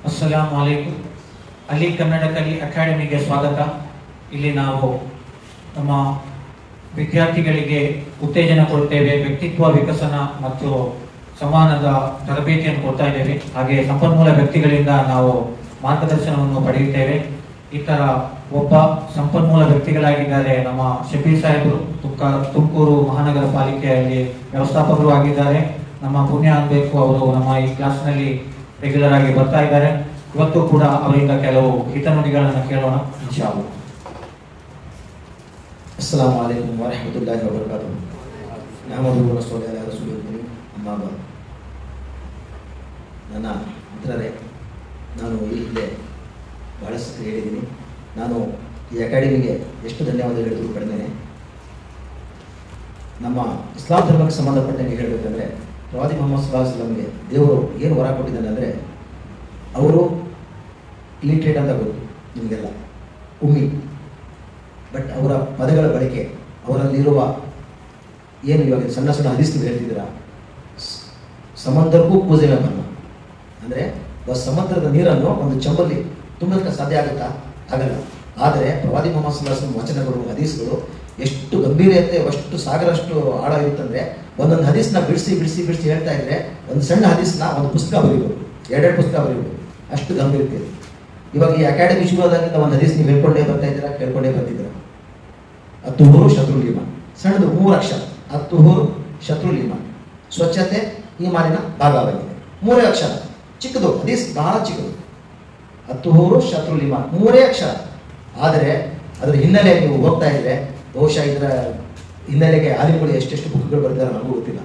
ಅಸ್ಸಲಾಮು ಅಲೈಕುಂ. ಅಲಿ ಕನ್ನಡ ಕಲಿ ಅಕಾಡೆಮಿಗೆ ಸ್ವಾಗತ. ಇಲ್ಲಿ ನಾವು ನಮ್ಮ ವಿದ್ಯಾರ್ಥಿಗಳಿಗೆ ಉತ್ತೇಜನ ಕೊಡ್ತೇವೆ, ವ್ಯಕ್ತಿತ್ವ ವಿಕಸನ ಮತ್ತು ಸಂವಹನದ ತರಬೇತಿಯನ್ನು ಕೊಡ್ತಾ ಇದ್ದೇವೆ. ಹಾಗೆ ಸಂಪನ್ಮೂಲ ವ್ಯಕ್ತಿಗಳಿಂದ ನಾವು ಮಾರ್ಗದರ್ಶನವನ್ನು ಪಡೆಯುತ್ತೇವೆ. ಈ ತರ ಒಬ್ಬ ಸಂಪನ್ಮೂಲ ವ್ಯಕ್ತಿಗಳಾಗಿದ್ದಾರೆ ನಮ್ಮ ಶಫೀರ್ ಸಾಹೇಬರು, ತುಮಕೂರು ಮಹಾನಗರ ಪಾಲಿಕೆಯಲ್ಲಿ ವ್ಯವಸ್ಥಾಪಕರು ಆಗಿದ್ದಾರೆ. ನಮ್ಮ ಪುಣ್ಯ ಅನ್ಬೇಕು, ಅವರು ನಮ್ಮ ಈ ಕ್ಲಾಸ್ನಲ್ಲಿ ರೆಗ್ಯುಲರ್ ಆಗಿ ಬರ್ತಾ ಇದ್ದಾರೆ. ಇವತ್ತು ಕೂಡ ಅವರಿಂದ ಕೆಲವು ಹಿತನುಡಿಗಳನ್ನು ಕೇಳೋಣ ಇನ್ಶಾ ಅಲ್ಲಾಹ್. ಅಸ್ಸಲಾಮು ಅಲೈಕುಂ ವರಹಮತುಲ್ಲಾಹಿ ವಬರಕಾತುಹು. ನಹಮದುಹು ವ ನಸ್ತഈನು ಅಲಾ ರಸೂಲಿಲ್ ಕರೀಮ್. ಅಮ್ಮಾ ಬಅದ್. ನನ್ನ ಮಿತ್ರರೇ, ನಾನು ಈ ಹಿಂದೆ ಬಹಳಷ್ಟು ಹೇಳಿದ್ದೀನಿ. ನಾನು ಈ ಅಕಾಡೆಮಿಗೆ ಎಷ್ಟು ಧನ್ಯವಾದ ಹೇಳಿದ್ರು ಕಡಿಮೆ. ನಮ್ಮ ಇಸ್ಲಾಂ ಧರ್ಮಕ್ಕೆ ಸಂಬಂಧಪಟ್ಟಂಗೆ ಹೇಳಬೇಕಂದ್ರೆ, ಪ್ರವಾದಿ ಮುಹಮ್ಮದ್ ಸಲ್ಲಲ್ಲಾಹು ಅಲೈಹಿ ವಸಲ್ಲಂಗೆ ದೇವರು ಏನು ವರ ಕೊಟ್ಟಿದ್ದಾನೆ ಅಂದರೆ, ಅವರು ಇಲಿಟ್ರೇಟ್ ಅಂತ ಗೊತ್ತು ನಿಮಗೆಲ್ಲ, ಉಮ್ಮಿ. ಬಟ್ ಅವರ ಪದಗಳ ಬಳಕೆ, ಅವರಲ್ಲಿರುವ ಏನು ಇವಾಗ ಸಣ್ಣ ಸಣ್ಣ ಹದೀಸ್ ನೀವು ಹೇಳ್ತಿದ್ದೀರಾ, ಸಮುದ್ರಕ್ಕೂ ಕೂಸೇವೆ ಬನ್ನ ಅಂದರೆ ಸಮುದ್ರದ ನೀರನ್ನು ಒಂದು ಚಂಬಲ್ಲಿ ತುಂಬಲಿಕ್ಕೆ ಸಾಧ್ಯ ಆಗುತ್ತಾ? ಆಗಲ್ಲ. ಆದರೆ ಪ್ರವಾದಿ ಮುಹಮ್ಮದ್ ಸಲ್ಲಲ್ಲಾಹು ಅಲೈಹಿ ವಸಲ್ಲಂ ವಚನಗಳು, ಹದೀಸ್ಗಳು ಎಷ್ಟು ಗಂಭೀರತೆ, ಅಷ್ಟು ಸಾಗರಷ್ಟು ಆಳ ಇರುತ್ತಂದರೆ, ಒಂದೊಂದು ಹದೀಸ್ನ ಬಿಡಿಸಿ ಬಿಡಿಸಿ ಬಿಡಿಸಿ ಹೇಳ್ತಾ ಇದ್ರೆ ಒಂದು ಸಣ್ಣ ಹದೀಸ್ನ ಒಂದು ಪುಸ್ತಕ ಬರೀಬೋದು, ಎರಡೆರಡು ಪುಸ್ತಕ ಬರೀಬೋದು, ಅಷ್ಟು ಗಂಭೀರತೆ ಇದೆ. ಇವಾಗ ಈ ಅಕಾಡೆಮಿ ಶುರುವಾದಾಗಿಂದ ಒಂದು ಹದೀಸ್ ನೀವು ಹೇಳ್ಕೊಂಡೇ ಬರ್ತಾ ಇದ್ದೀರಾ, ಕೇಳ್ಕೊಂಡೇ ಬರ್ತಿದ್ದೀರಾ. ಅತ್ತುಹುರು ಶತ್ರುಲ್ ಈಮಾನ್, ಸಣ್ಣದು 3 ಅಕ್ಷರ. ಅತ್ತುಹುರು ಶತ್ರುಲ್ ಈಮಾನ್, ಸ್ವಚ್ಛತೆ ಈಮಾನಿನ ಭಾಗವಾಗಿದೆ. 3 ಅಕ್ಷರ, ಚಿಕ್ಕದು ಹದೀಸ್, ಬಹಳ ಚಿಕ್ಕದು. ಅತ್ತುಹುರು ಶತ್ರುಲ್ ಈಮಾನ್ 3 ಅಕ್ಷರ. ಆದರೆ ಅದರ ಹಿನ್ನೆಲೆ ನೀವು ಹೋಗ್ತಾ ಇದ್ರೆ, ಬಹುಶಃ ಇದರ ಹಿನ್ನೆಲೆಗೆ ಆಲಿಮುಗಳು ಎಷ್ಟೆಷ್ಟು ಬುಕ್ಗಳು ಬರೆದಿದ್ದಾರೆ ನಮಗೂ ಗೊತ್ತಿಲ್ಲ.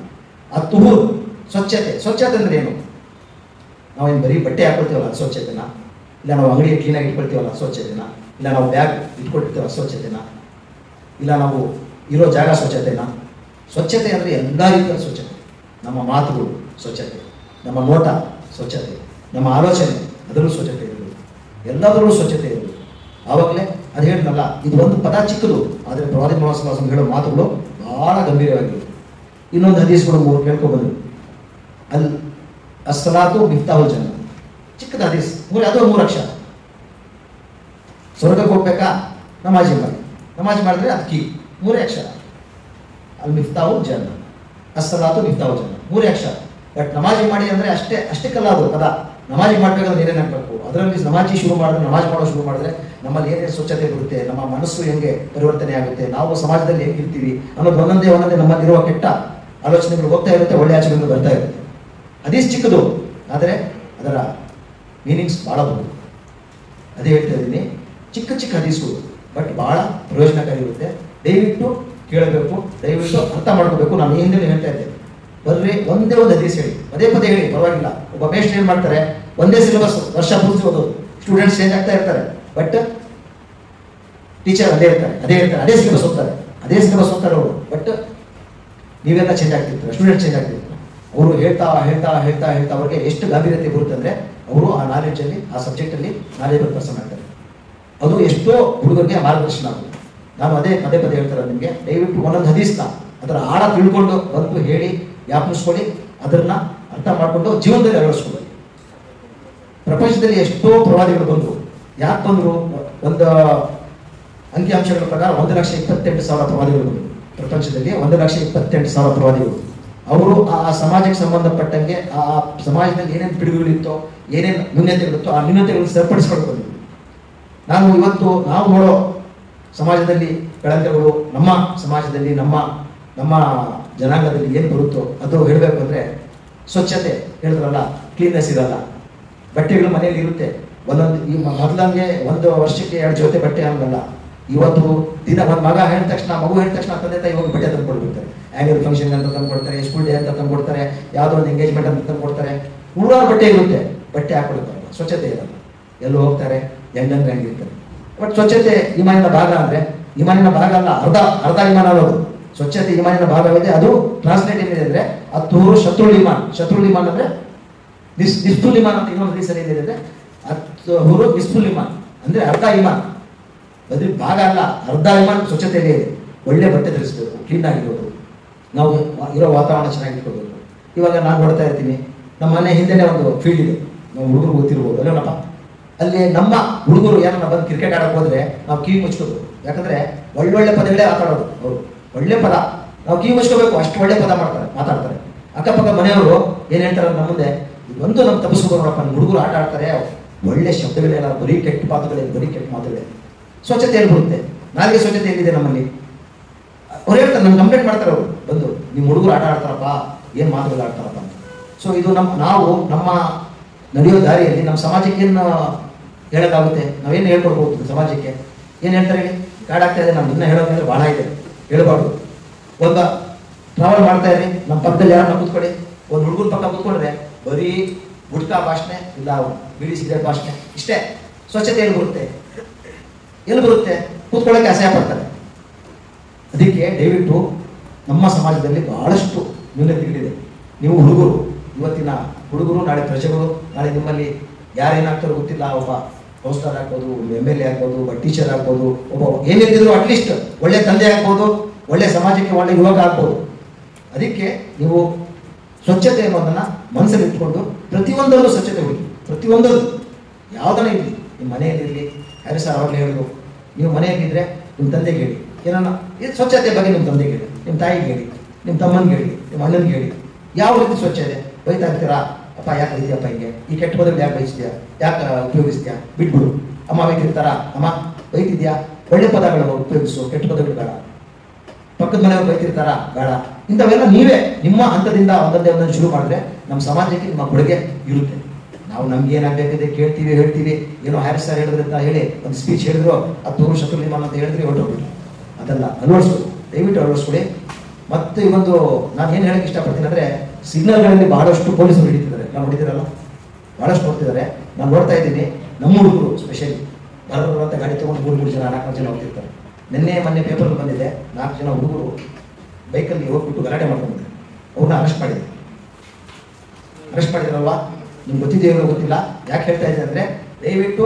ಅತ್ತುಹುರು ಸ್ವಚ್ಛತೆ. ಸ್ವಚ್ಛತೆ ಅಂದ್ರೆ ಏನು? ನಾವೇನು ಬರೀ ಬಟ್ಟೆ ಹಾಕೊಳ್ತೀವಲ್ಲ ಸ್ವಚ್ಛತೆನ, ಇಲ್ಲ ನಾವು ಅಂಗಡಿಗೆ ಕ್ಲೀನಾಗಿ ಇಟ್ಕೊಳ್ತೀವಲ್ಲ ಸ್ವಚ್ಛತೆನ, ಇಲ್ಲ ನಾವು ಬ್ಯಾಗ್ ಇಟ್ಕೊಳ್ತೀವಲ್ಲ ಸ್ವಚ್ಛತೆನ, ಇಲ್ಲ ನಾವು ಇರೋ ಜಾಗ ಸ್ವಚ್ಛತೆನ. ಸ್ವಚ್ಛತೆ ಅಂದರೆ ಎಲ್ಲ ರೀತಿಯ ಸ್ವಚ್ಛತೆ. ನಮ್ಮ ಮಾತುಗಳು ಸ್ವಚ್ಛತೆ, ನಮ್ಮ ನೋಟ ಸ್ವಚ್ಛತೆ, ನಮ್ಮ ಆಲೋಚನೆ ಅದರಲ್ಲೂ ಸ್ವಚ್ಛತೆ ಇರಬೇಕು, ಎಲ್ಲದರಲ್ಲೂ ಸ್ವಚ್ಛತೆ ಇರಬೇಕು. ಆವಾಗಲೇ ಅದು ಹೇಳಿದ್ನಲ್ಲ, ಇದು ಒಂದು ಪದ ಚಿಕ್ಕದು, ಆದರೆ ಪ್ರವಾದಿ ಮುಹಮ್ಮದ್ ಸಲ್ಲಲ್ಲಾಹು ಅಲೈಹಿ ವಸಲ್ಲಂ ಹೇಳೋ ಮಾತುಗಳು ಬಹಳ ಗಂಭೀರವಾಗಿವೆ. ಇನ್ನೊಂದು ಹದೀಸ್ಗಳು 3 ಕೇಳ್ಕೊಬಂದ್ರು. ಅಸ್ಸಲಾತು ಮಿಫ್ತಾಹುಲ್ ಜನ್ನ, ಚಿಕ್ಕದ ಹದೀಸ್, ಅದು 3 ಅಕ್ಷರ. ಸ್ವರ್ಗಕ್ಕೆ ಹೋಗ್ಬೇಕಾ? ನಮಾಜಿ ಮಾಡಿ. ನಮಾಜ್ ಮಾಡಿದ್ರೆ ಅದು key, 3 Akshara. ಮಿಫ್ತಾಹುಲ್ Janna, ಅಸ್ಸಲಾತು ಮಿಫ್ತಾಹುಲ್ Janna, 3 Akshara. But ನಮಾಜಿ ಮಾಡಿ ಅಂದರೆ ಅಷ್ಟಕ್ಕಲ್ಲ ಅದು ಪದ. ನಮಾಜಿ ಮಾಡಬೇಕಾದ್ರೆ ಏನೇನು ಹಾಕಬೇಕು, ಅದರಲ್ಲಿ ನಮಾಜಿ ಶುರು ಮಾಡಿದ್ರೆ, ನಮಾಜ್ ಮಾಡೋ ಶುರು ಮಾಡಿದ್ರೆ ನಮ್ಮಲ್ಲಿ ಏನೇನು ಸ್ವಚ್ಛತೆ ಬರುತ್ತೆ, ನಮ್ಮ ಮನಸ್ಸು ಹೆಂಗೆ ಪರಿವರ್ತನೆ ಆಗುತ್ತೆ, ನಾವು ಸಮಾಜದಲ್ಲಿ ಹೇಗೆ ಇರ್ತೀವಿ ಅನ್ನೋದು ಒಂದೊಂದೇ ನಮ್ಮಲ್ಲಿರುವ ಕೆಟ್ಟ ಆಲೋಚನೆಗಳು ಹೋಗ್ತಾ ಇರುತ್ತೆ, ಒಳ್ಳೆ ಆಚರಣೆಗಳು ಬರ್ತಾ ಇರುತ್ತೆ. ಹದೀಸ್ ಚಿಕ್ಕದು, ಆದರೆ ಅದರ ಮೀನಿಂಗ್ಸ್ ಭಾಳ ದೊಡ್ಡದು. ಅದೇ ಹೇಳ್ತಾ ಇದ್ದೀನಿ, ಚಿಕ್ಕ ಚಿಕ್ಕ ಹದೀಸ್ಗಳು ಬಟ್ ಭಾಳ ಪ್ರಯೋಜನಕಾರಿ ಇರುತ್ತೆ. ದಯವಿಟ್ಟು ಕೇಳಬೇಕು, ದಯವಿಟ್ಟು ಅರ್ಥ ಮಾಡ್ಕೋಬೇಕು. ನಾನು ಈ ಹಿಂದೆ ಹೇಳ್ತಾ ಇದ್ದೆ, ಬರ್ರಿ ಒಂದೇ ಒಂದು ಹದೀಸ್ ಹೇಳಿ, ಪದೇ ಪದೇ ಹೇಳಿ, ಪರವಾಗಿಲ್ಲ. ಒಬ್ಬ ಮೇಷ್ಟ್ರು ಏನು ಮಾಡ್ತಾರೆ, ಒಂದೇ ಸಿಲೆಬಸ್ ವರ್ಷ ಪೂರ್ತಿ ಓದೋದು, ಸ್ಟೂಡೆಂಟ್ಸ್ ಚೇಂಜ್ ಆಗ್ತಾ ಇರ್ತಾರೆ, ಬಟ್ ಟೀಚರ್ ಅದೇ ಇರ್ತಾರೆ, ಅದೇ ಸಿಲೆಬಸ್ ಓದ್ತಾರೆ ಅವರು. ಬಟ್ ನೀವೆಲ್ಲ ಚೇಂಜ್ ಆಗ್ತಿರ್ತಾರೆ, ಸ್ಟೂಡೆಂಟ್ ಚೇಂಜ್ ಆಗ್ತಿರ್ತಾರೆ. ಅವರು ಹೇಳ್ತಾ ಹೇಳ್ತಾ ಹೇಳ್ತಾ ಹೇಳ್ತಾ ಅವ್ರಿಗೆ ಎಷ್ಟು ಗಾಂಭೀರ್ಯತೆ ಬರುತ್ತೆ ಅಂದರೆ, ಅವರು ಆ ನಾಲೆಡ್ಜಲ್ಲಿ, ಆ ಸಬ್ಜೆಕ್ಟಲ್ಲಿ ನಾಲೆಜಬಲ್ ಪರ್ಸನ್ ಆಗ್ತಾರೆ. ಅದು ಎಷ್ಟೋ ಹುಡುಗರಿಗೆ ಮಾರ್ಗದರ್ಶನ ಆಗುತ್ತೆ. ನಾನು ಅದೇ ಪದೇ ಪದೇ ಹೇಳ್ತಾರೆ ನಿಮಗೆ, ದಯವಿಟ್ಟು ಒಂದೊಂದು ಹದೀಸ್ನ ಅದರ ಆಳ ತಿಳ್ಕೊಂಡು ಬಂದು ಹೇಳಿ, ಜ್ಞಾಪಿಸ್ಕೊಳ್ಳಿ, ಅದನ್ನ ಅರ್ಥ ಮಾಡಿಕೊಂಡು ಜೀವನದಲ್ಲಿ ಅಳವಡಿಸ್ಕೊಳ್ಳಿ. ಪ್ರಪಂಚದಲ್ಲಿ ಎಷ್ಟೋ ಪ್ರವಾದಿಗಳು ಬಂದರು. ಯಾಕೆ ಬಂದರು? ಒಂದು ಅಂಕಿಅಂಶಗಳ ಪ್ರಕಾರ 1,28,000 ಪ್ರವಾದಿಗಳು ಬಂದರು. ಪ್ರಪಂಚದಲ್ಲಿ 1,28,000 ಪ್ರವಾದಿಗಳು. ಅವರು ಆ ಸಮಾಜಕ್ಕೆ ಸಂಬಂಧಪಟ್ಟಂಗೆ, ಆ ಸಮಾಜದಲ್ಲಿ ಏನೇನು ಪಿಡುಗುಗಳಿತ್ತೋ, ಏನೇನು ನ್ಯೂನತೆಗಳಿತ್ತೋ, ಆ ನ್ಯೂನತೆಗಳನ್ನು ಸರಿಪಡಿಸ್ಕೊಂಡು ಬಂದಿದ್ರು. ನಾವು ಇವತ್ತು ನಾವು ನೋಡೋ ಸಮಾಜದಲ್ಲಿ ಕಳಂಕಗಳು, ನಮ್ಮ ಸಮಾಜದಲ್ಲಿ, ನಮ್ಮ ಜನಾಂಗದಲ್ಲಿ ಏನು ಬರುತ್ತೋ ಅದು ಹೇಳಬೇಕು ಅಂದರೆ, ಸ್ವಚ್ಛತೆ ಹೇಳಿದ್ರಲ್ಲ, ಕ್ಲೀನ್ನೆಸ್ ಇರಲ್ಲ. ಬಟ್ಟೆಗಳು ಮನೆಯಲ್ಲಿ ಇರುತ್ತೆ, ಒಂದೊಂದು. ಈ ಮೊದಲಂಗೆ ಒಂದು ವರ್ಷಕ್ಕೆ 2 ಜೊತೆ ಬಟ್ಟೆ ಅನ್ನಲ್ಲ. ಇವತ್ತು ದಿನ ಒಂದು ಮಗು ಹೇಳಿದ ತಕ್ಷಣ ತಂದೆ ತಾಯಿ ಹೋಗಿ ಬಟ್ಟೆ ತಂದು ಕೊಡ್ಬಿಡ್ತಾರೆ. ಆ್ಯನ್ಯುವಲ್ ಫಂಕ್ಷನ್ ಅಂತ ತಂದು ಕೊಡ್ತಾರೆ, ಸ್ಕೂಲ್ ಡೇ ಅಂತ ತಂದು ಕೊಡ್ತಾರೆ, ಯಾವುದೋ ಒಂದು ಎಂಗೇಜ್ಮೆಂಟ್ ಅಂತ ತಂದು ಕೊಡ್ತಾರೆ. 100 ಬಟ್ಟೆ ಇರುತ್ತೆ, ಬಟ್ಟೆ ಹಾಕೊಳ್ತಾರೆ, ಸ್ವಚ್ಛತೆ ಇರಲ್ಲ. ಎಲ್ಲೋ ಹೋಗ್ತಾರೆ, ಹೆಂಗಂದ್ರೆ ಹಂಗಿರ್ತಾರೆ. ಬಟ್ ಸ್ವಚ್ಛತೆ ಇಮಾನಿನ ಭಾಗ ಅಂದರೆ, ಇಮಾನಿನ ಭಾಗ ಅಲ್ಲ, ಅರ್ಧ ಇಮಾನ ಅನ್ನೋದು. ಸ್ವಚ್ಛತೆ ಇಮಾನಿನ ಭಾಗವಿದೆ. ಅದು ಟ್ರಾನ್ಸ್ಲೇಟ್ ಏನಿದೆ ಅಂದರೆ, ಅತ್ತುಹುರು ಶತ್ರುಲ್ ಈಮಾನ್. ಶತ್ರುಲ್ ಈಮಾನ್ ಅಂದರೆ ನಿಸ್ಫುಲ್ ಈಮಾನ್ ಅಂತ ಇನ್ನೊಂದು ಹದೀಸಲ್ಲಿ ಏನಿದೆ ಅಂದರೆ, ಅತ್ತುಹುರು ನಿಸ್ಫುಲ್ ಈಮಾನ್ ಅಂದರೆ ಅರ್ಧ ಈಮಾನ್. ಅದ್ರ ಭಾಗ ಅಲ್ಲ, ಅರ್ಧ ಇಮಾನ್ ಸ್ವಚ್ಛತೆಯಲ್ಲೇ ಇದೆ. ಒಳ್ಳೆ ಬಟ್ಟೆ ಧರಿಸಬೇಕು, ಕ್ಲೀನ್ ಆಗಿರೋದು, ನಾವು ಇರೋ ವಾತಾವರಣ ಚೆನ್ನಾಗಿ ಇಟ್ಕೋಬೇಕು. ಇವಾಗ ನಾನು ನೋಡ್ತಾ ಇರ್ತೀನಿ, ನಮ್ಮ ಮನೆ ಹಿಂದೆನೇ ಒಂದು ಫೀಲ್ಡ್ ಇದೆ, ನಾವು ಹುಡುಗರು ಗೊತ್ತಿರ್ಬೋದು ಅಲ್ಲೇನಪ್ಪ. ಅಲ್ಲಿ ನಮ್ಮ ಹುಡುಗರು ಏನನ್ನ ಬಂದು ಕ್ರಿಕೆಟ್ ಆಡೋಕೆ ಹೋದ್ರೆ ನಾವು ಕಿವಿ ಮುಚ್ಕೋಬೇಕು. ಯಾಕಂದ್ರೆ ಒಳ್ಳೊಳ್ಳೆ ಪದಗಳೇ ಮಾತಾಡೋದು ಅವರು, ಒಳ್ಳೆ ಪದ ನಾವು ಕಿವಿ ಮುಚ್ಕೋಬೇಕು, ಅಷ್ಟು ಒಳ್ಳೆ ಪದ ಮಾತಾಡ್ತಾರೆ. ಅಕ್ಕಪಕ್ಕ ಮನೆಯವರು ಏನ್ ಹೇಳ್ತಾರೆ ನಮ್ಮ ಮುಂದೆ, ಬಂದು ನಮ್ಗೆ ತಪ್ಪಿಸ್ಬೇಕು ನೋಡಪ್ಪ, ನಿಮ್ಮ ಹುಡುಗರು ಆಟ ಆಡ್ತಾರೆ, ಒಳ್ಳೆ ಶಬ್ದಗಳೇನ, ಬರೀ ಕೆಟ್ಟ ಮಾತುಗಳೇ, ಬರೀ ಕೆಟ್ಟ ಮಾತುಗಳೇ. ಸ್ವಚ್ಛತೆ ಎಲ್ಲಿ ಬರುತ್ತೆ? ನಾಲಿಗೆ ಸ್ವಚ್ಛತೆ ಎಲ್ಲಿದೆ ನಮ್ಮಲ್ಲಿ? ಅವ್ರು ಹೇಳ್ತಾರೆ, ನಮ್ಗೆ ಕಂಪ್ಲೇಂಟ್ ಮಾಡ್ತಾರೆ ಅವರು ಬಂದು, ನಿಮ್ಮ ಹುಡುಗರು ಆಟ ಆಡ್ತಾರಪ್ಪ, ಏನು ಮಾತುಗಳು ಆಡ್ತಾರಪ್ಪ ಅಂತ. ಸೊ ಇದು ನಾವು ನಮ್ಮ ನಡೆಯೋ ದಾರಿಯಲ್ಲಿ ನಮ್ಮ ಸಮಾಜಕ್ಕೆ ಏನು ಹೇಳೋಕ್ಕಾಗುತ್ತೆ? ನಾವೇನು ಹೇಳ್ಕೊಡ್ಬೋದು ಸಮಾಜಕ್ಕೆ? ಏನು ಹೇಳ್ತಾರೆ ಹೇಳಿ? ಕಾಡಾಗ್ತಾ ಇದೆ, ನಮ್ಗೆ ಇನ್ನೂ ಹೇಳೋದಂದ್ರೆ ಭಾಳ ಇದೆ, ಹೇಳ್ಬಾರ್ದು. ಒಂದು ಟ್ರಾವೆಲ್ ಮಾಡ್ತಾ ಇರಿ, ನಮ್ಮ ಪಕ್ಕದಲ್ಲಿ ಯಾರನ್ನ ಕೂತ್ಕೊಳ್ಳಿ, ಒಂದು ಹುಡುಗರ ಪಕ್ಕ ಕೂತ್ಕೊಂಡ್ರೆ ಬರೀ ಗುಟ್ಕಾ ಭಾಷಣೆ, ಇಲ್ಲ ಬಿಡಿ ಸಿಗರೇಟ್ ಭಾಷಣೆ, ಇಷ್ಟೇ. ಸ್ವಚ್ಛತೆ ಎಲ್ಲಿ ಬರುತ್ತೆ? ಕೂತ್ಕೊಳ್ಳೋಕೆ ಅಸಹ್ಯ ಪಡ್ತಾರೆ. ಅದಕ್ಕೆ ದಯವಿಟ್ಟು ನಮ್ಮ ಸಮಾಜದಲ್ಲಿ ಬಹಳಷ್ಟು ನ್ಯೂನತೆಗಳಿದೆ. ನೀವು ಹುಡುಗರು, ಇವತ್ತಿನ ಹುಡುಗರು ನಾಳೆ ಪ್ರಜೆಗಳು, ನಾಳೆ ನಿಮ್ಮಲ್ಲಿ ಯಾರೇನಾಗ್ತಾರೋ ಗೊತ್ತಿಲ್ಲ, ಒಬ್ಬ ಕೌನ್ಸಿಲರ್ ಆಗ್ಬೋದು, MLA ಆಗ್ಬೋದು, ಒಬ್ಬ ಟೀಚರ್ ಆಗ್ಬೋದು, ಒಬ್ಬ ಏನಿದ್ರು ಅಟ್ಲೀಸ್ಟ್ ಒಳ್ಳೆ ತಂದೆ ಆಗ್ಬೋದು, ಒಳ್ಳೆ ಸಮಾಜಕ್ಕೆ ಒಳ್ಳೆ ಯುವಕ ಆಗ್ಬೋದು. ಅದಕ್ಕೆ ನೀವು ಸ್ವಚ್ಛತೆ ಅನ್ನೋದನ್ನ ಮನಸ್ಸಲ್ಲಿ ಇಟ್ಕೊಂಡು ಪ್ರತಿಯೊಂದರಲ್ಲೂ ಸ್ವಚ್ಛತೆ ಹುಡುಕಿ. ಪ್ರತಿಯೊಂದರಲ್ಲೂ ಯಾವುದನ್ನ ಇರಲಿ, ನಿಮ್ಮ ಮನೆಯಲ್ಲಿರಲಿ, ಹರಿಸ ಅವಾಗಲೇ ಹೇಳಿದ್ರು, ನೀವು ಮನೆಯಲ್ಲಿದ್ದರೆ ನಿಮ್ಮ ತಂದೆಗೆ ಹೇಳಿ ಏನನ್ನ ಇದು ಸ್ವಚ್ಛತೆ ಬಗ್ಗೆ, ನಿಮ್ಮ ತಂದೆಗೆ ಹೇಳಿ, ನಿಮ್ಮ ತಾಯಿಗೆ ಹೇಳಿ, ನಿಮ್ಮ ತಮ್ಮನಿಗೆ ಹೇಳಿ, ನಿಮ್ಮ ಅಣ್ಣನಿಗೆ ಹೇಳಿ. ಯಾವ ರೀತಿ ಸ್ವಚ್ಛತೆ ಬೈತಾ ಇರ್ತೀರಾ, ಅಪ್ಪ ಯಾಕೆ ಇದೆಯಪ್ಪ ಹಿಂಗೆ, ಈ ಕೆಟ್ಟ ಪದಗಳು ಯಾಕೆ ಬಯಸ್ತೀಯಾ, ಯಾಕೆ ಉಪಯೋಗಿಸ್ತೀಯಾ, ಬಿಟ್ಬಿಡು. ಅಮ್ಮ ಬೈತಿರ್ತಾರ, ಅಮ್ಮ ಬೈತಿದ್ಯಾ, ಒಳ್ಳೆ ಪದಗಳು ಉಪಯೋಗಿಸು, ಕೆಟ್ಟ ಪದಗಳು ಬೇಡ. ಪಕ್ಕದ ಮನೆಯವ್ರು ಬೈತಿರ್ತಾರ, ಬೇಡ. ಇಂಥವೆಲ್ಲ ನೀವೇ ನಿಮ್ಮ ಹಂತದಿಂದ ಒಂದೊಂದೇ ಶುರು ಮಾಡಿದ್ರೆ ನಮ್ಮ ಸಮಾಜಕ್ಕೆ ನಿಮ್ಮ ಕೊಡುಗೆ ಇರುತ್ತೆ. ನಾವು ನಮ್ಗೆ ಏನಾಗಬೇಕಿದೆ ಕೇಳ್ತೀವಿ, ಹೇಳ್ತೀವಿ, ಏನೋ ಹ್ಯಾರಿಸ್ ಸರ್ ಹೇಳಿದ್ರೆ ಅಂತ ಹೇಳಿ ಒಂದು ಸ್ಪೀಚ್ ಹೇಳಿದ್ರು, 10 ಶತ್ರುಲಿಮಾನ್ ಅಂತ ಹೇಳಿದ್ರೆ ಹೊರಟೋಗ್ಬಿಟ್ಟು, ಅದೆಲ್ಲ ಅಳವಡಿಸ್ಕೊಡಿ, ದಯವಿಟ್ಟು ಅಳವಡಿಸ್ಕೊಡಿ. ಮತ್ತು ಈ ಒಂದು ನಾನು ಏನು ಹೇಳಕ್ಕೆ ಇಷ್ಟಪಡ್ತೀನಿ ಅಂದರೆ, ಸಿಗ್ನಲ್ಗಳಲ್ಲಿ ಬಹಳಷ್ಟು ಪೊಲೀಸರು ಹಿಡಿತಿದ್ದಾರೆ, ನಾವು ಹೊಡಿತೀರಲ್ಲ, ಬಹಳಷ್ಟು ನೋಡ್ತಿದ್ದಾರೆ. ನಾನು ನೋಡ್ತಾ ಇದ್ದೀನಿ, ನಮ್ಮ ಹುಡುಗರು ಸ್ಪೆಷಲಿ ಬರೋದಂತ ಗಾಡಿ ತೊಗೊಂಡು 3 ಜನ 4 ಜನ ಹೋಗ್ತಿರ್ತಾರೆ. ಮೊನ್ನೆ ಪೇಪರ್ ಬಂದಿದೆ, 4 ಜನ ಹುಡುಗರು ಬೈಕಲ್ಲಿ ಹೋಗ್ಬಿಟ್ಟು ಗಲಾಟೆ ಮಾಡ್ಕೊಂಡಿದ್ದಾರೆ, ಅವ್ರನ್ನ ಅರೆಸ್ಟ್ ಮಾಡಿದ್ರಲ್ವಾ? ನಿಮ್ಗೆ ಗೊತ್ತಿದೆಯೋ ಗೊತ್ತಿಲ್ಲ, ಯಾಕೆ ಹೇಳ್ತಾ ಇದ್ದೀನಿ ಅಂದರೆ, ದಯವಿಟ್ಟು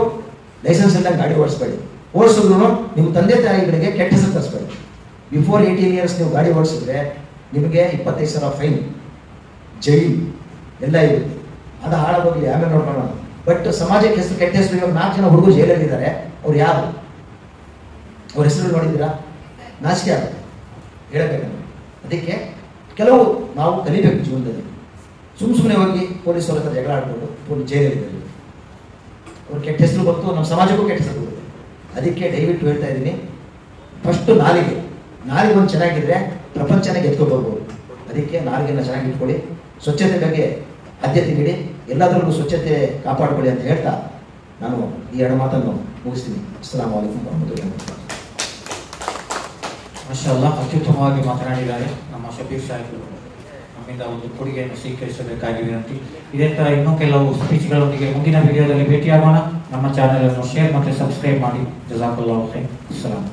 ಲೈಸೆನ್ಸ್ ಇಲ್ಲದೆ ಗಾಡಿ ಓಡಿಸಿದ್ರು ನಿಮ್ಮ ತಂದೆ ತಾಯಿಗಳಿಗೆ ಕೆಟ್ಟ ಹೆಸರು ತರಿಸ್ಬೇಡಿ. ಬಿಫೋರ್ 18 ಇಯರ್ಸ್ ನೀವು ಗಾಡಿ ಓಡಿಸಿದ್ರೆ ನಿಮಗೆ 25,000 ಫೈನ್, ಜೈಲು ಎಲ್ಲ ಇರುತ್ತೆ. ಅದು ಹಾಳಾಗೋಗ್ಲಿ, ಆಮೇಲೆ ನೋಡ್ಕೊಳ್ಳೋಣ. ಬಟ್ ಸಮಾಜಕ್ಕೆ ಹೆಸರು, ಕೆಟ್ಟ ಹೆಸರು. ಇವಾಗ 4 ಜನ ಹುಡುಗರು ಜೈಲಲ್ಲಿದ್ದಾರೆ, ಅವ್ರು ಯಾರು? ಅವ್ರ ಹೆಸರು ನೋಡಿದ್ದೀರಾ? ನಾಚಿಕೆ ಆಗುತ್ತೆ ಹೇಳಬೇಕಂದ್ರೆ. ಅದಕ್ಕೆ ಕೆಲವು ನಾವು ಕಲಿಬೇಕು ಜೀವನದಲ್ಲಿ. ಸುಮ್ಮನೆ ಹೋಗಿ ಪೊಲೀಸರ ಹತ್ರ ಜಗಳ ಆಡ್ಬೋದು, ಜೈಲಲ್ಲಿದ್ದಾರೆ, ಅವ್ರು ಕೆಟ್ಟ ಹೆಸರು ಬಂತು, ನಮ್ಮ ಸಮಾಜಕ್ಕೂ ಕೆಟ್ಟ ಹೆಸರು ಬರುತ್ತೆ. ಅದಕ್ಕೆ ದಯವಿಟ್ಟು ಹೇಳ್ತಾ ಇದ್ದೀನಿ, ಫಸ್ಟು ನಾಲಿಗೆ ಒಂದು ಚೆನ್ನಾಗಿದ್ರೆ ಪ್ರಪಂಚನೇ ಗೆದ್ಕೊಬರ್ಬೋದು. ಅದಕ್ಕೆ ನಾಲಿಗೆನ ಚೆನ್ನಾಗಿ ಇಟ್ಕೊಳ್ಳಿ, ಸ್ವಚ್ಛತೆ ಬಗ್ಗೆ ಆದ್ಯತೆ ನೀಡಿ, ಎಲ್ಲದರಲ್ಲೂ ಸ್ವಚ್ಛತೆ ಕಾಪಾಡಿಕೊಳ್ಳಿ ಅಂತ ಹೇಳ್ತಾ ನಾನು ಈ 2 ಮಾತನ್ನು ಮುಗಿಸ್ತೀನಿ. ಅಸ್ಸಲಾಮು ಅಲೈಕುಂ ವರಹಮತುಲ್ಲಾಹಿ. ಮಾಷಾಅಲ್ಲಾ, ಅತ್ಯುತ್ತಮವಾಗಿ ಮಾತನಾಡಿದ್ದಾರೆ ನಮ್ಮ ಶಬೀರ್ ಸಾಹೇಬರು. ನಮ್ಮಿಂದ ಒಂದು ಕೊಡುಗೆಯನ್ನು ಸ್ವೀಕರಿಸಬೇಕಾಗಿ ವಿನಂತಿ. ಇದೇ ಥರ ಇನ್ನೂ ಕೆಲವು ಸ್ಪೀಚ್ಗಳೊಂದಿಗೆ ಮುಂದಿನ ವಿಡಿಯೋದಲ್ಲಿ ಭೇಟಿಯಾಗೋಣ. ನಮ್ಮ ಚಾನೆಲ್ ಅನ್ನು ಶೇರ್ ಮತ್ತು ಸಬ್ಸ್ಕ್ರೈಬ್ ಮಾಡಿ. ಜಜಾಕುಲ್ಲಾಹು ಖೈರ್. ಅಸ್ಸಲಾಂ.